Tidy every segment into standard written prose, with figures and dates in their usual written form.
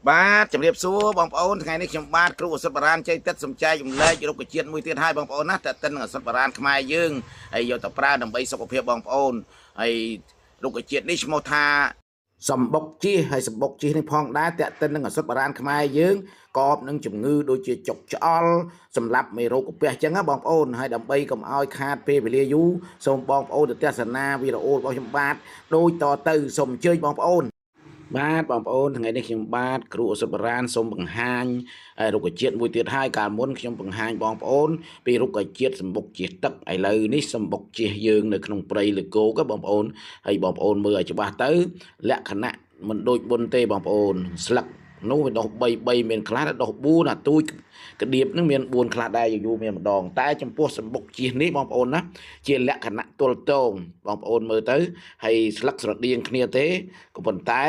បាទជំរាបសួរបងប្អូនថ្ងៃនេះខ្ញុំបាទគ្រូអសុទ្ធបារានជ័យទឹកសំចៃចម្លែករុក្ខជាតិមួយទៀតហើយបងប្អូនណាតើតិននឹងអសុទ្ធបារានខ្មែរយើងហើយយកទៅប្រើដើម្បីសុខភាពបងប្អូនហើយរុក្ខជាតិនេះឈ្មោះថាសម្បុកជៀសហើយសម្បុកជៀសនេះផងដែរតើតិននឹងអសុទ្ធបារានខ្មែរយើងកបនឹងជំងឺដូចជាចុកឆ្អល់សម្រាប់មេរោគកាពះអញ្ចឹងណាបងប្អូនហើយដើម្បីកុំឲ្យខាតពេលវេលាយូរសូមបងប្អូនទៅទស្សនាវីដេអូរបស់ខ្ញុំបាទដូចតទៅសូមអញ្ជើញបងប្អូនបាទបងប្អូនថ្ងៃនេះខ្ញុំបាទគ្រូអសុទ្ធបារានសូមបង្ហាញរុក្ខជាតិមួយទៀតហើយកាលមុនខ្ញុំបង្ហាញបងប្អូនពីរុក្ខជាតិសម្បុកជៀសទឹកឥឡូវនេះសម្បុកជៀសយើងនៅក្នុងព្រៃលឺគោកបងប្អូនហើយបងប្អូនមើលឲ្យច្បាស់ទៅលក្ខណៈមិនដូចមុនទេបងប្អូនស្លឹកនោះវាដុះ3មានខ្លះដុះ4អាទូចក្តៀបនឹងមាន4ខ្លះដែរយូរមានម្ដងតែចំពោះសម្បុកជៀសនេះបងប្អូនណាជាលក្ខណៈទល់ទងបងប្អូនមើលទៅហើយស្លឹកស្រដៀងគ្នាទេក៏ប៉ុន្តែ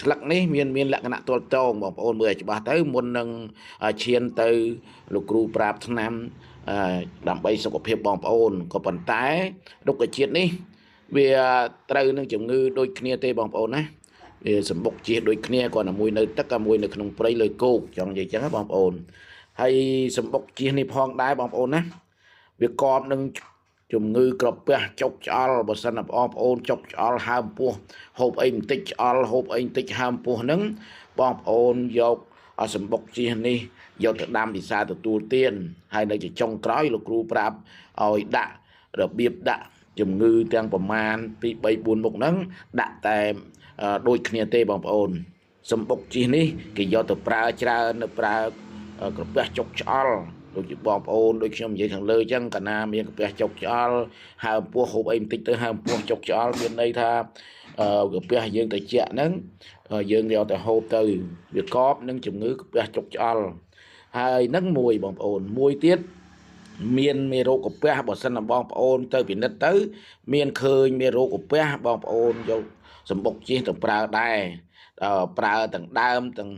ស្លឹកនេះមានលក្ខណៈទល់ទងបងប្អូនមើលឲ្យច្បាស់ទៅមុននឹងឈានទៅលោកគ្រូប្រាប់ថ្នាំដើម្បីសុខភាពបងប្អូនក៏ប៉ុន្តែរុក្ខជាតិនេះវាត្រូវនឹងជំងឺដូចគ្នាទេបងប្អូនណាវាសម្បុកជៀសដូចគ្នាគ្រាន់តែមួយនៅទឹកក៏មួយនៅក្នុងព្រៃលើគោកចង់និយាយចឹងណាបងប្អូនហើយសម្បុកជៀសនេះផងដែរបងប្អូនណាវាកបនឹងជំងឺក្រពះចុកឆ្អល់បើសិនបងប្អូនចុកឆ្អល់ហើមពោះហូបអីបន្តិចឆ្អល់ហូបអីបន្តិចហើមពោះហ្នឹងបងប្អូនយកសម្បុកជៀសនេះយកទៅដាំពិសាទទួលទានហើយនៅចុងក្រោយលោកគ្រូប្រាប់ឲ្យដាក់របៀបដាក់ជំងឺទាំងប្រមាណ2 3 4មុខហ្នឹងដាក់តែដូចគ្នាទេបងប្អូនសម្បុកជិះនេះគេយកទៅប្រើច្រើននៅប្រើក្រពះចុកឆ្អល់ដូចជាបងប្អូនដូចខ្ញុំនិយាយខាងលើអញ្ចឹងកាលណាមានក្រពះចុកឆ្អល់ហើមពោះហូបអីបន្តិចទៅហើមពោះចុកឆ្អល់មានន័យថាក្រពះយើងត្រជាក់ហ្នឹងយើងយកទៅហូបទៅវាកបនឹងជំងឺក្រពះចុកឆ្អល់ហើយនឹងមួយបងប្អូនមួយទៀតមានមេរោគកាពះបើសិនបងប្អូនទៅពិនិត្យទៅមានឃើញមេរោគកាពះបងប្អូនយកសម្បុកជិះទៅប្រើដែរប្រើទាំងដើមទាំង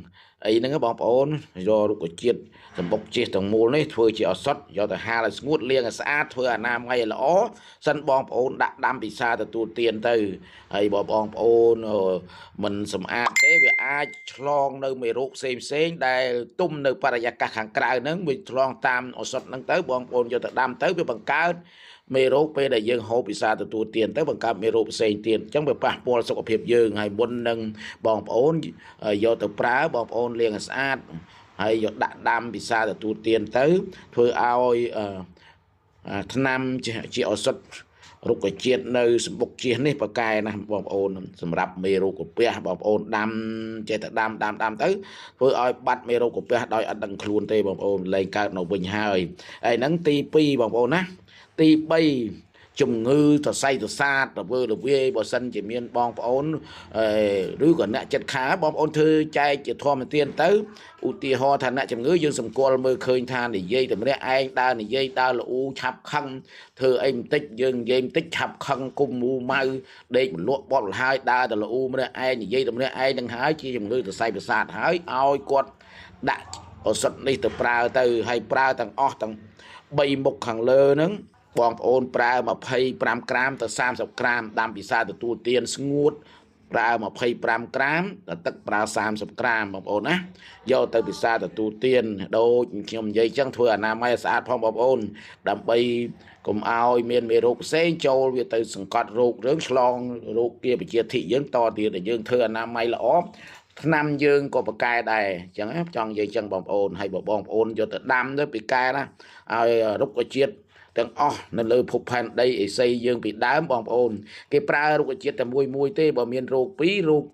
អីហ្នឹងបងប្អូនយករុក្ខជាតិសម្បុកជិះទាំងមូលនេះធ្វើជាឱសថយកទៅហាលឲ្យស្ងួតលាងឲ្យស្អាតធ្វើអនាម័យឲ្យល្អសិនបងប្អូនដាក់ដាំពិសាទទួលទានទៅហើយបងប្អូនមិនសម្អាតទេវាអាចឆ្លងនៅមេរោគផ្សេងដែលទុំនៅបរិយាកាសខាងក្រៅហ្នឹងវាឆ្លងតាមឱសថហ្នឹងទៅបងប្អូនយកទៅដាំទៅវាបង្កើតមេរោគពេលដែលយើងហូបពិសាទទួលទានទៅបង្កើតមេរោគផ្សេងទៀតអញ្ចឹងវាប៉ះពាល់សុខភាពយើងហើយមុននឹងបងប្អូនយកទៅប្រើបងប្អូនលាងឲ្យស្អាតហើយយកដាក់ដាំពិសាទទួលទានទៅធ្វើឲ្យថ្នាំជាឱសថរុក្ខជាតិនៅសម្បុកជៀសនេះប្រកែណាបងប្អូនសម្រាប់មេរោគកាពះបងប្អូនដាំចេះតែដាំទៅធ្វើឲ្យបាត់មេរោគកាពះដោយអត់ដឹងខ្លួនទេបងប្អូនលែងកើតនៅវិញហើយហ្នឹងទី2បងប្អូនណាទី3ជំងឺសរសៃប្រសាទរវើរវាយបើសិនជាមានបងប្អូនឬក៏អ្នកចិត្តខាងបងប្អូនធ្វើចែកជាធម្មទានទៅឧទាហរណ៍ថាអ្នកជំងឺយើងសម្គាល់មើលឃើញថានិយាយតែម្នាក់ឯងដើរនិយាយដើរល្អូឆាប់ខឹងធ្វើអីបន្តិចយើងនិយាយបន្តិចឆាប់ខឹងគុំមូម៉ៅដេកមលក់បត់លហើយដើរតែល្អូម្នាក់ឯងនិយាយតែម្នាក់ឯងនឹងហើយជាជំងឺសរសៃប្រសាទហើយឲ្យគាត់ដាក់ឱសថនេះទៅប្រើទៅហើយប្រើទាំងអស់ទាំង3មុខខាងលើហ្នឹងបងប្អូនប្រើ25ក្រាមទៅ30ក្រាមដាំពិសាទទួលទានស្ងួតប្រើ25ក្រាមដល់ទឹកប្រើ30ក្រាមបងប្អូនណាយកទៅពិសាទទួលទានដូចខ្ញុំនិយាយចឹងធ្វើអនាម័យឲ្យស្អាតផងបងប្អូនដើម្បីកុំឲ្យមានមេរោគផ្សេងចូលវាទៅសង្កត់រោគរឿងឆ្លងរោគគាបជាធិយើងតទៀតតែយើងធ្វើអនាម័យល្អថ្នាំយើងក៏ប្រកែដែរអញ្ចឹងចង់និយាយចឹងបងប្អូនហើយបងប្អូនយកទៅដាំទៅប្រកែណាឲ្យរុក្ខជាតិទាំងអស់នៅលើភពផែនដីអេសីយើងពីដើមបងប្អូនគេប្រើរុក្ខជាតិតែមួយទេបើមានរោគ2រោគ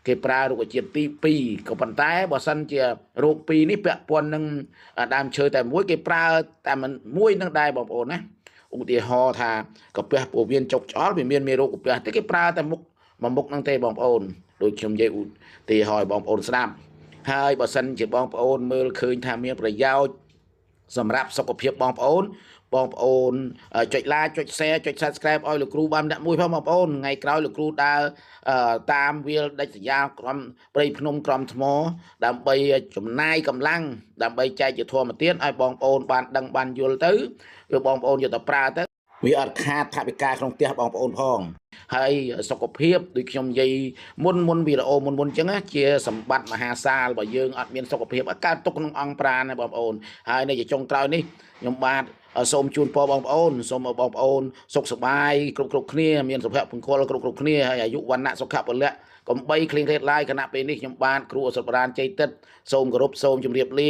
គេប្រើរុក្ខជាតិទី2ក៏ប៉ុន្តែបើសិនជារោគ2នេះពាក់ព័ន្ធនឹងដើមឈើតែមួយគេប្រើតែមួយនឹងដែរបងប្អូនណាឧទាហរណ៍ថាកាពះពោះវៀនចុកឆ្អល់វាមានមេរោគកាពះទេគេប្រើតែមុខហ្នឹងទេបងប្អូនដូចខ្ញុំនិយាយឧទាហរណ៍បងប្អូនស្ដាប់ហើយបើសិនជាបងប្អូនមើលឃើញថាមានប្រយោជន៍សម្រាប់សុខភាពបងប្អូនចុច like ចុច share ចុច subscribe ឲ្យលោកគ្រូបានអ្នកមួយផងបងប្អូនថ្ងៃក្រោយលោកគ្រូដើរតាមវាលដាច់ស្រយាលក្រំព្រៃភ្នំក្រំថ្មដើម្បីចំណាយកម្លាំងដើម្បីចែកជាធម្មទានឲ្យបងប្អូនបានដឹងបានយល់ទៅវាបងប្អូនយកទៅប្រើទៅ វាអត់ខាតថវិកាក្នុងផ្ទះបងប្អូនផងហើយសុខភាពដូចខ្ញុំនិយាយមុនវីដេអូមុនអញ្ចឹងជាសម្បត្តិមហាសាលបើយើងអត់មានសុខភាពកើតទុកក្នុងអង្គប្រាណណាបងប្អូនហើយនៅចុងក្រោយនេះខ្ញុំបាទសូមជូនពរបងប្អូនសូមឲ្យបងប្អូនសុខសប្បាយគ្រប់គ្នាមានសុភមង្គលគ្រប់គ្នាហើយអាយុវណ្ណៈសុខៈពលៈកំបីគ្លៀងគ្លេតឡាយគណៈពេលនេះខ្ញុំបាទគ្រូអសុទ្ធបរានជ័យទឹកសូមគោរពសូមជម្រាបលា